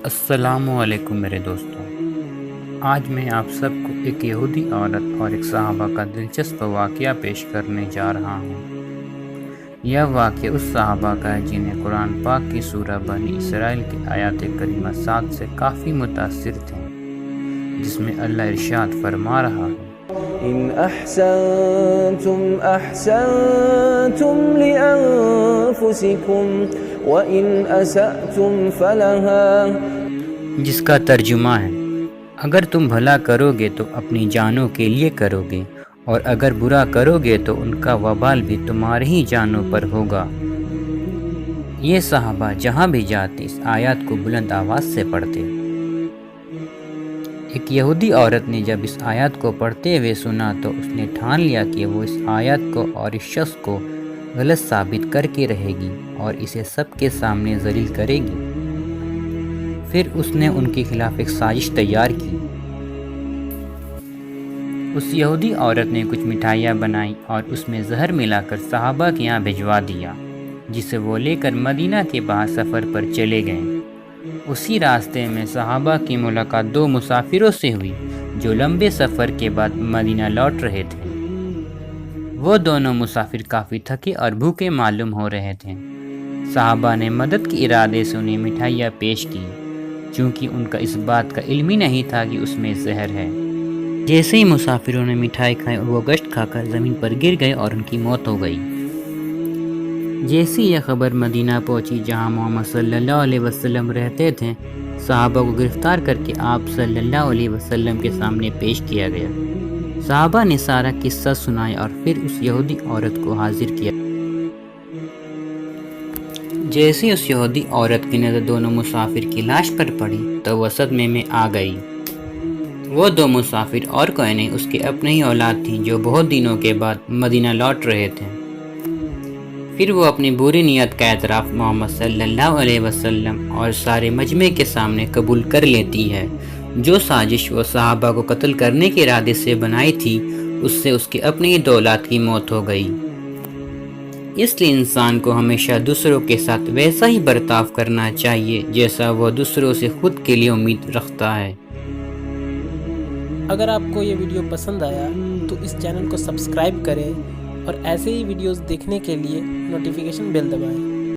السلام علیکم میرے دوستوں، آج میں آپ سب کو ایک یہودی عورت اور ایک صحابہ کا دلچسپ واقعہ پیش کرنے جا رہا ہوں۔ یہ واقعہ اس صحابہ کا ہے جنہیں قرآن پاک کی سورہ بنی اسرائیل کی آیات کریمہ 7 سے کافی متاثر تھے، جس میں اللہ ارشاد فرما رہا ہے: إن أحسنتم أحسنتم لأنفسكم وإن أسأتم فلها، جس کا ترجمہ ہے اگر تم بھلا کرو گے تو اپنی جانوں کے لیے کرو گے، اور اگر برا کرو گے تو ان کا وبال بھی تمہاری ہی جانوں پر ہوگا۔ یہ صحابہ جہاں بھی جاتے اس آیات کو بلند آواز سے پڑھتے۔ ایک یہودی عورت نے جب اس آیات کو پڑھتے ہوئے سنا تو اس نے ٹھان لیا کہ وہ اس آیات کو اور اس شخص کو غلط ثابت کر کے رہے گی اور اسے سب کے سامنے ذلیل کرے گی۔ پھر اس نے ان کے خلاف ایک سازش تیار کی۔ اس یہودی عورت نے کچھ مٹھائیاں بنائیں اور اس میں زہر ملا کر صحابہ کے یہاں بھجوا دیا، جسے وہ لے کر مدینہ کے باہر سفر پر چلے گئے۔ اسی راستے میں صحابہ کی ملاقات دو مسافروں سے ہوئی جو لمبے سفر کے بعد مدینہ لوٹ رہے تھے۔ وہ دونوں مسافر کافی تھکے اور بھوکے معلوم ہو رہے تھے۔ صحابہ نے مدد کے ارادے سے انہیں مٹھائیاں پیش کی، چونکہ ان کا اس بات کا علم ہی نہیں تھا کہ اس میں زہر ہے۔ جیسے ہی مسافروں نے مٹھائی کھائی اور وہ گشت کھا کر زمین پر گر گئے اور ان کی موت ہو گئی۔ جیسی یہ خبر مدینہ پہنچی جہاں محمد صلی اللہ علیہ وسلم رہتے تھے، صحابہ کو گرفتار کر کے آپ صلی اللہ علیہ وسلم کے سامنے پیش کیا گیا۔ صحابہ نے سارا قصہ سنایا اور پھر اس یہودی عورت کو حاضر کیا۔ جیسے اس یہودی عورت کی نظر دونوں مسافر کی لاش پر پڑی تو وہ صدمے میں آ گئی۔ وہ دو مسافر اور کوئی نہیں، اس کے اپنے ہی اولاد تھی جو بہت دنوں کے بعد مدینہ لوٹ رہے تھے۔ پھر وہ اپنی بری نیت کا اعتراف محمد صلی اللہ علیہ وسلم اور سارے مجمع کے سامنے قبول کر لیتی ہے۔ جو سازش وہ صحابہ کو قتل کرنے کے ارادے سے بنائی تھی، اس سے اس کے اپنے ہی دو اولاد کی موت ہو گئی۔ اس لیے انسان کو ہمیشہ دوسروں کے ساتھ ویسا ہی برتاؤ کرنا چاہیے جیسا وہ دوسروں سے خود کے لیے امید رکھتا ہے۔ اگر آپ کو یہ ویڈیو پسند آیا تو اس چینل کو سبسکرائب کریں اور ایسے ہی ویڈیوز دیکھنے کے لیے نوٹیفیکیشن بیل دبائیں۔